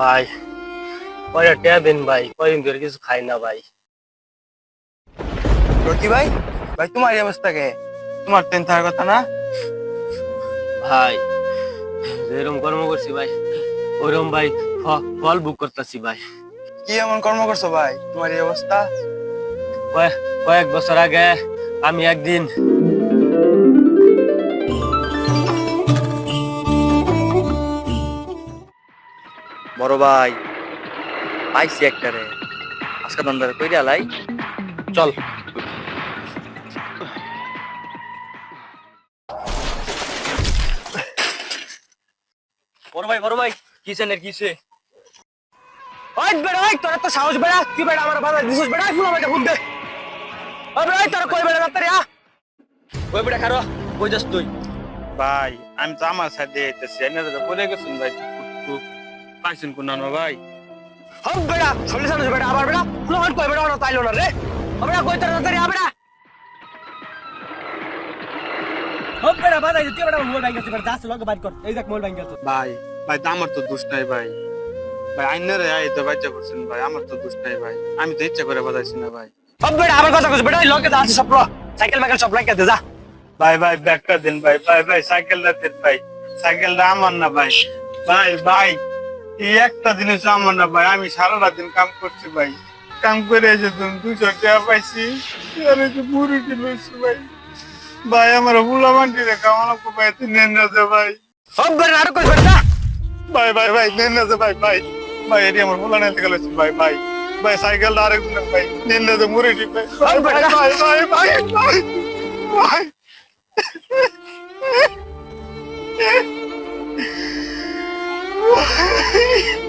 ভাই কয়টা টিয়া দেন ভাই, কয়দিন ধরে কিছু খাই না ভাই। রকি ভাই, ভাই তোমার এই অবস্থা কে? তোমার টেন থাকার কথা না? ভাই যেরকম কর্ম করছি ভাই, ওইরকম ভাই ফল বুক করতেছি ভাই। কি এমন কর্ম করছো ভাই তোমার এই অবস্থা? কয়েক বছর আগে আমি একদিন বড় ভাই পাইছি একটা রে, আজকে দন্দারে কইরা লাই। চল বড় ভাই কিসেন এর কিসে? ওই বেড়া, ওই তোর তো সাহস বেড়া, তুই বেড়া আমার বাবা দিছিস বেড়া, ফুল আমাকে বুদ্ধ দে। ওই বেড়া, তোর কই বেড়া রাতে রে? ওই বেটা খারো, কই যাস তুই? ভাই আমি তো আমার সাথে যেতেছি, আপনারা তো বলে গেছেন ভাই। পাইছেন কোন না ভাই? হম বেড়া, চলে চলে বেড়া আবার বেড়া, ফুল হন কই বেড়া ওরা তাইলো না রে। ও বেড়া কই তোর রাতে রে বেড়া? ও বেড়া বাদাই তুই বেড়া মোবাইল ব্যাংক আছে বেড়া যাস লগে বাইর কর এই দেখ মোবাইল ব্যাংক আছে ভাই ভাই তো আমার তো দোষ নাই ভাই। ভাই আইনারে আই তো বাচ্চা করছেন ভাই, আমার তো দোষ নাই ভাই, আমি তো ইচ্ছা করে বাজাইছি না ভাই। হম বেড়া আবার কথা কইছ বেড়া, লগে যা আছে সব ল, সাইকেল মাইকেল সব লাইকা দে যা। ভাই ভাই ব্যাগটা দেন ভাই, ভাই ভাই সাইকেলটা দেন ভাই, সাইকেলটা আমার না ভাই। ভাই ভাই এই একটা জিনিস আমার না ভাই, আমি সারাটা দিন কাম করছি ভাই, কাম করে এসে তুমি 200 টাকা পাইছি, আর এই যে বুড়িটি লইছি ভাই। ভাই আমার বুলা মান্টি রে কামানো কো ভাই, তুই নেন না দে ভাই। হম বেড়া আর কইছ বেড়া? ভাই ভাই ভাই নেন না দে ভাই, ভাই ভাই এটি আমার বুলা নেন থেকে লইছি ভাই, ভাই ভাই সাইকেলটা আরেকজন ভাই নেন না দে মুড়িটি ভাই, ভাই ভাই ভাই ভাই ভাই ভাই ভাই। Why?